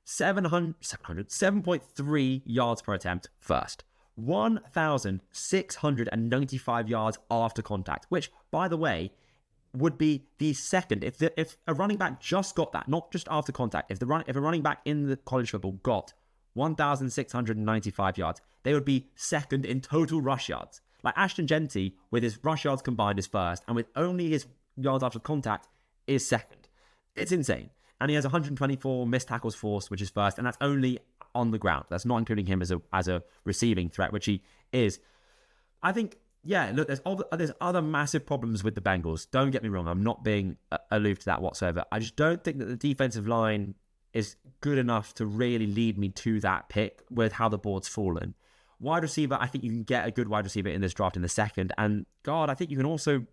7.3 yards per attempt first. 1,695 yards after contact, which, by the way, would be the second. If a running back just got that, not just after contact, if a running back in the college football got 1,695 yards, they would be second in total rush yards. Like Ashton Genty, with his rush yards combined, is first, and with only his yards after contact, is second. It's insane. And he has 124 missed tackles forced, which is first, and that's only on the ground. That's not including him as a receiving threat, which he is. I think, yeah, look, there's other massive problems with the Bengals. Don't get me wrong. I'm not being aloof to that whatsoever. I just don't think that the defensive line is good enough to really lead me to that pick with how the board's fallen. Wide receiver, I think you can get a good wide receiver in this draft in the second. And God, I think you can also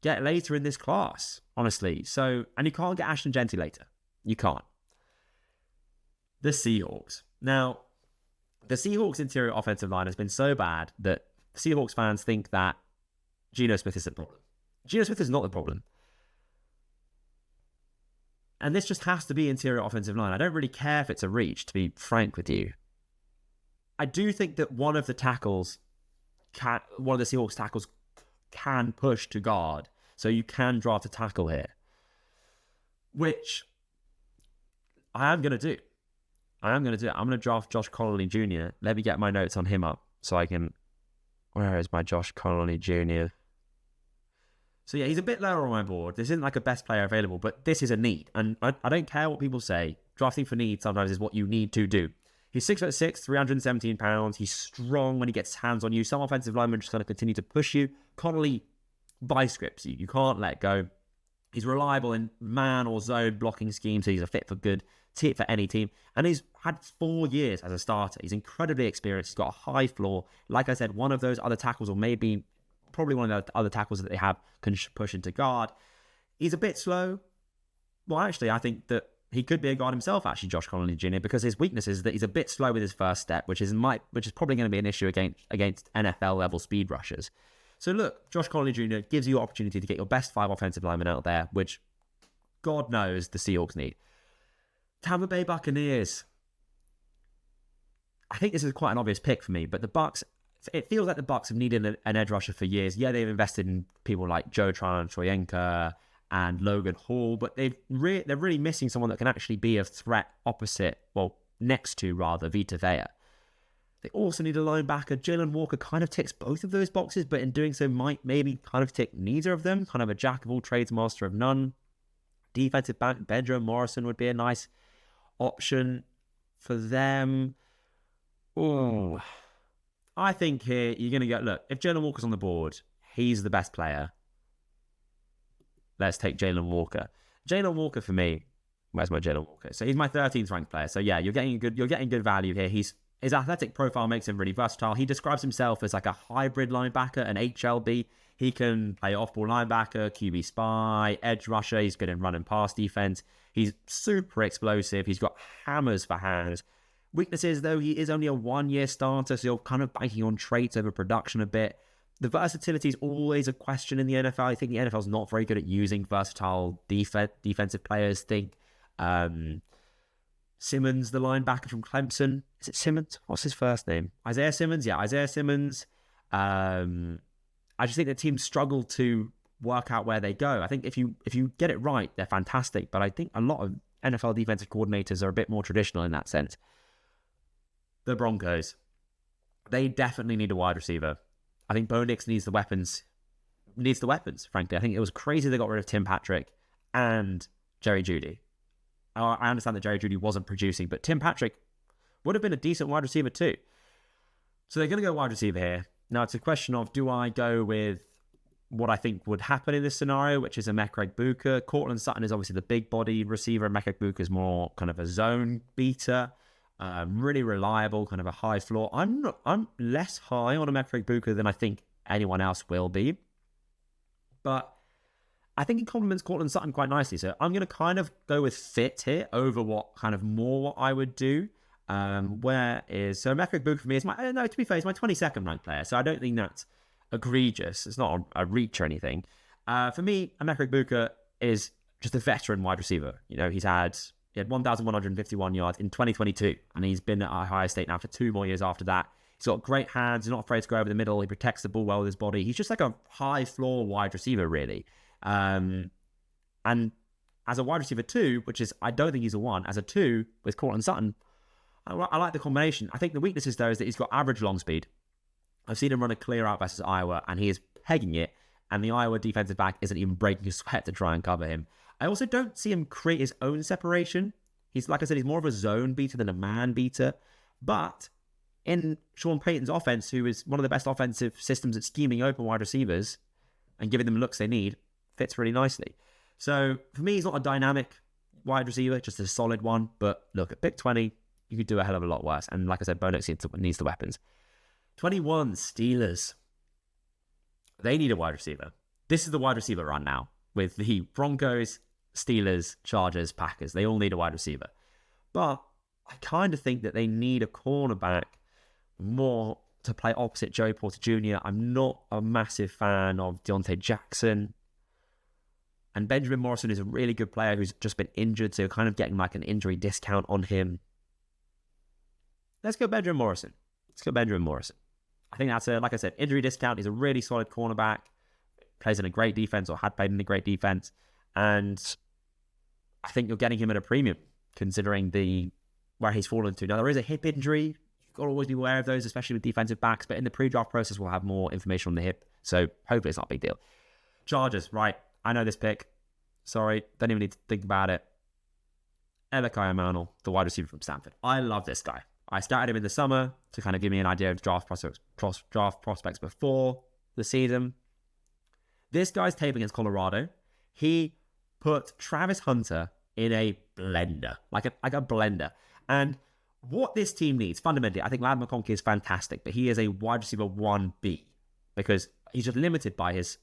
get later in this class, honestly. So, and you can't get Ashton Genty later. You can't. The Seahawks. Now, the Seahawks interior offensive line has been so bad that Seahawks fans think that Geno Smith is the problem. Geno Smith is not the problem. And this just has to be interior offensive line. I don't really care if it's a reach, to be frank with you. I do think that one of the Seahawks tackles can push to guard. So you can draft a tackle here. Which I am going to do. I'm going to draft Josh Connolly Jr. Let me get my notes on him up so I can... Where is my Josh Connolly Jr.? So yeah, he's a bit lower on my board. This isn't like a best player available, but this is a need. And I don't care what people say. Drafting for need sometimes is what you need to do. He's 6'6", 317 pounds. He's strong when he gets hands on you. Some offensive linemen are just going to continue to push you. Connolly biscripts you. You can't let go. He's reliable in man or zone blocking schemes, so he's a fit for any team. And he's had 4 years as a starter. He's incredibly experienced. He's got a high floor. Like I said, one of those other tackles, or maybe probably one of the other tackles that they have, can push into guard. He's a bit slow. Well, actually, I think that he could be a guard himself, actually, Josh Connolly Jr., because his weakness is that he's a bit slow with his first step, which is probably going to be an issue against NFL-level speed rushers. So look, Josh Connolly Jr. gives you an opportunity to get your best 5 offensive linemen out there, which God knows the Seahawks need. Tampa Bay Buccaneers. I think this is quite an obvious pick for me, but the Bucs, it feels like the Bucs have needed an edge rusher for years. Yeah, they've invested in people like Joe Tryon-Shoyinka and Logan Hall, but they're really missing someone that can actually be a threat next to Vita Vea. They also need a linebacker. Jalen Walker kind of ticks both of those boxes, but in doing so might maybe kind of tick neither of them. Kind of a jack of all trades, master of none. Defensive back Benjamin Morrison would be a nice option for them. Oh, I think here you're going to go, look, if Jalen Walker's on the board, he's the best player. Let's take Jalen Walker. Jalen Walker for me, where's my Jalen Walker? So he's my 13th ranked player. So yeah, you're getting good value here. His athletic profile makes him really versatile. He describes himself as like a hybrid linebacker, an HLB. He can play off-ball linebacker, QB spy, edge rusher. He's good in run and pass defense. He's super explosive. He's got hammers for hands. Weaknesses, though, he is only a 1-year starter, so you're kind of banking on traits over production a bit. The versatility is always a question in the NFL. I think the NFL is not very good at using versatile defensive players. Think Simmons, the linebacker from Clemson. Is it Simmons? What's his first name? Isaiah Simmons? Yeah, Isaiah Simmons. I just think the teams struggle to work out where they go. I think if you get it right, they're fantastic. But I think a lot of NFL defensive coordinators are a bit more traditional in that sense. The Broncos. They definitely need a wide receiver. I think Bo Nix needs the weapons, frankly. I think it was crazy they got rid of Tim Patrick and Jerry Jeudy. I understand that Jerry Jeudy wasn't producing, but Tim Patrick would have been a decent wide receiver too. So they're going to go wide receiver here. Now it's a question of, do I go with what I think would happen in this scenario, which is a Emeka Egbuka? Cortland Sutton is obviously the big body receiver. Emeka Egbuka is more kind of a zone beater. Really reliable, kind of a high floor. I'm less high on Emeka Egbuka than I think anyone else will be. But I think it complements Cortland Sutton quite nicely. So I'm going to kind of go with fit here over what I would do. So Emeka Egbuka for me is to be fair, he's my 22nd ranked player. So I don't think that's egregious. It's not a reach or anything. For me, Emeka Egbuka is just a veteran wide receiver. You know, he had 1,151 yards in 2022, and he's been at Ohio State now for 2 more years after that. He's got great hands. He's not afraid to go over the middle. He protects the ball well with his body. He's just like a high-floor wide receiver, really. And as a wide receiver 2, which is, I don't think he's a 1, as a 2 with Cortland Sutton, I like the combination. I think the weaknesses, though, is that he's got average long speed. I've seen him run a clear out versus Iowa, and he is pegging it, and the Iowa defensive back isn't even breaking a sweat to try and cover him. I also don't see him create his own separation. He's, like I said, he's more of a zone beater than a man beater. But in Sean Payton's offense, who is one of the best offensive systems at scheming open wide receivers and giving them looks they need, fits really nicely. So for me, he's not a dynamic wide receiver, just a solid one. But look, at pick 20, you could do a hell of a lot worse. And like I said, Bo Nix needs the weapons. 21, Steelers. They need a wide receiver. This is the wide receiver run now with the Broncos, Steelers, Chargers, Packers. They all need a wide receiver. But I kind of think that they need a cornerback more to play opposite Joey Porter Jr. I'm not a massive fan of Deontay Jackson. And Benjamin Morrison is a really good player who's just been injured, so you're kind of getting like an injury discount on him. Let's go Benjamin Morrison. I think that's like I said, injury discount. He's a really solid cornerback. Plays in a great defense, or had played in a great defense. And I think you're getting him at a premium, considering where he's fallen to. Now, there is a hip injury. You've got to always be aware of those, especially with defensive backs. But in the pre-draft process, we'll have more information on the hip. So hopefully it's not a big deal. Chargers, right. I know this pick. Sorry, don't even need to think about it. Elikai Emanal, the wide receiver from Stanford. I love this guy. I started him in the summer to kind of give me an idea of draft prospects before the season. This guy's tape against Colorado, he put Travis Hunter in a blender, like a blender. And what this team needs, fundamentally, I think Ladd McConkey is fantastic, but he is a wide receiver 1B because he's just limited by his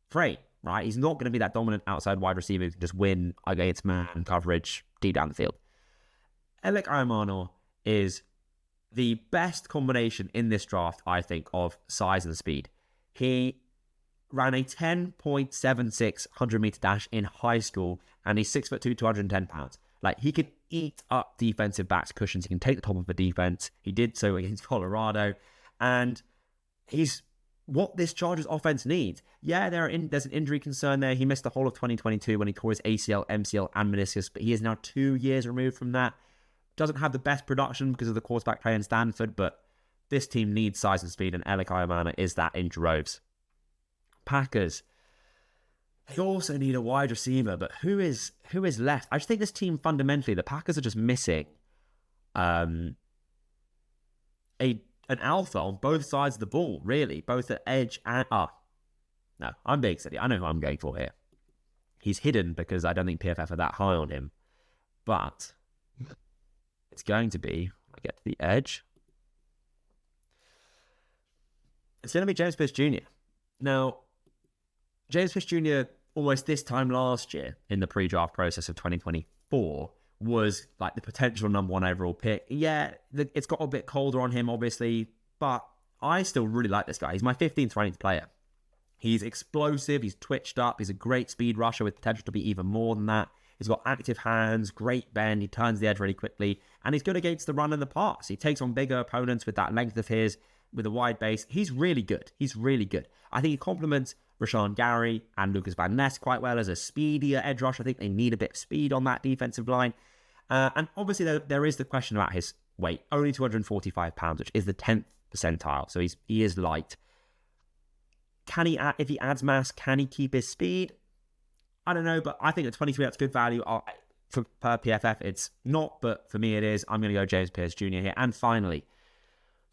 frame, right? He's not going to be that dominant outside wide receiver who can just win against man coverage deep down the field. Elikai Emanal is the best combination in this draft, I think, of size and speed. He ran a 10.76 100-meter dash in high school, and he's 6'2", 210 pounds. Like, he can eat up defensive backs' cushions. He can take the top of the defense. He did so against Colorado, and he's what this Chargers offense needs. Yeah, there's an injury concern there. He missed the whole of 2022 when he tore his ACL, MCL, and meniscus, but he is now 2 years removed from that. Doesn't have the best production because of the quarterback play in Stanford, but this team needs size and speed, and Elikai Emanal is that in droves. Packers, they also need a wide receiver, but who is left? I just think this team fundamentally, the Packers are just missing an alpha on both sides of the ball, really, both at edge and no, I'm being silly. I know who I'm going for here. He's hidden because I don't think PFF are that high on him, but it's going to be, I get to the edge, it's going to be James Pierce Jr. Now, James Pierce Jr. almost this time last year in the pre-draft process of 2024 was like the potential number 1 overall pick. Yeah, it's got a bit colder on him, obviously, but I still really like this guy. He's my 15th ranked player. He's explosive, he's twitched up, he's a great speed rusher with potential to be even more than that. He's got active hands, great bend, he turns the edge really quickly, and he's good against the run and the pass. He takes on bigger opponents with that length of his, with a wide base. He's really good. I think he complements Rashawn Gary and Lucas Van Ness quite well as a speedier edge rush. I think they need a bit of speed on that defensive line. And obviously there is the question about his weight. Only 245 pounds, which is the 10th percentile. So he is light. Can he, if he adds mass, can he keep his speed? I don't know, but I think at 23, that's good value. Per PFF, it's not, but for me it is. I'm going to go James Pierce Jr. here. And finally,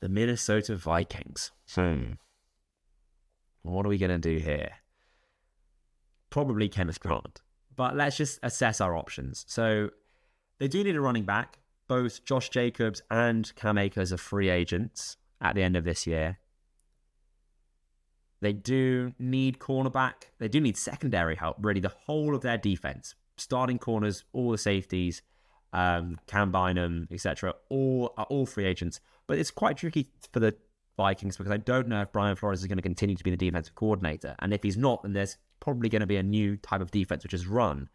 the Minnesota Vikings. What are we going to do here? Probably Kenneth Grant. But let's just assess our options. So they do need a running back. Both Josh Jacobs and Cam Akers are free agents at the end of this year. They do need cornerback. They do need secondary help, really. The whole of their defense, starting corners, all the safeties, Cam Bynum, etc., are all free agents. But it's quite tricky for the Vikings because I don't know if Brian Flores is going to continue to be the defensive coordinator. And if he's not, then there's probably going to be a new type of defense, which is run.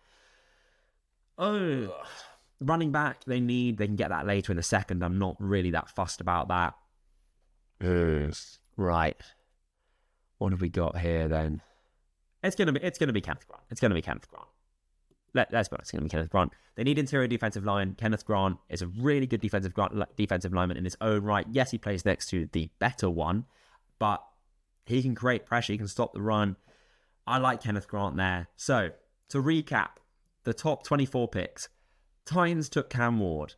Running back, they can get that later in the second. I'm not really that fussed about that. Right. What have we got here then? It's gonna be Kenneth Grant. It's gonna be Kenneth Grant. Let's be honest, it's gonna be Kenneth Grant. They need interior defensive line. Kenneth Grant is a really good defensive lineman in his own right. Yes, he plays next to the better one, but he can create pressure. He can stop the run. I like Kenneth Grant there. So to recap, the top 24 picks: Titans took Cam Ward,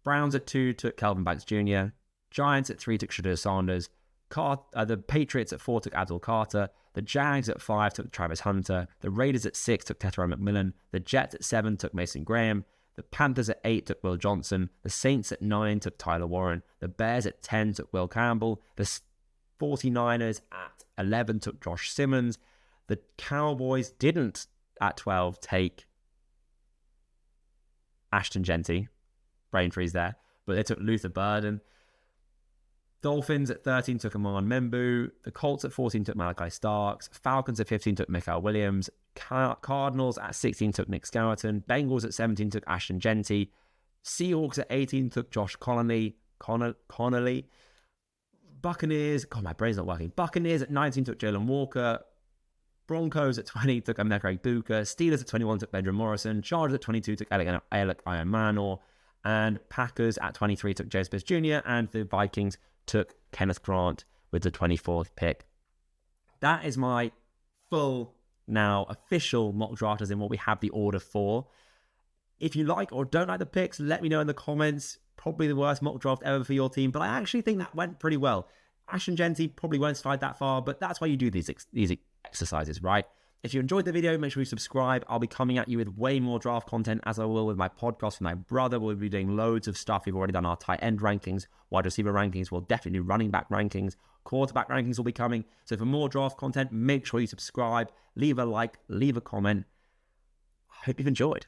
Browns at 2 took Kelvin Banks Jr., Giants at 3 took Shadur Sanders, the Patriots at 4 took Abdul Carter, the Jags at 5 took Travis Hunter, the Raiders at 6 took Tetairoa McMillan, the Jets at 7 took Mason Graham, the Panthers at 8 took Will Johnson, the Saints at 9 took Tyler Warren, the Bears at 10 took Will Campbell, the 49ers at 11 took Josh Simmons, the Cowboys didn't at 12 take Ashton Genty, brain freeze there, but they took Luther Burden. Dolphins at 13 took Amon Membu. The Colts at 14 took Malachi Starks. Falcons at 15 took Mikael Williams. Cardinals at 16 took Nick Skeleton. Bengals at 17 took Ashton Genty. Seahawks at 18 took Josh Connolly. Buccaneers, God, my brain's not working. Buccaneers at 19 took Jalen Walker. Broncos at 20 took Emeka Egbuka. Steelers at 21 took Benjamin Morrison. Chargers at 22 took Alec Ironmanor. And Packers at 23 took Joe Smith Jr. And the Vikings took Kenneth Grant with the 24th pick. That is my full, now official mock draft, as in what we have the order for. If you like or don't like the picks, let me know in the comments. Probably the worst mock draft ever for your team, but I actually think that went pretty well. Ashton Genty probably won't slide that far, but that's why you do these exercises, right? If you enjoyed the video, make sure you subscribe. I'll be coming at you with way more draft content, as I will with my podcast with my brother. We'll be doing loads of stuff. We've already done our tight end rankings, wide receiver rankings. We'll definitely do running back rankings. Quarterback rankings will be coming. So for more draft content, make sure you subscribe, leave a like, leave a comment. I hope you've enjoyed.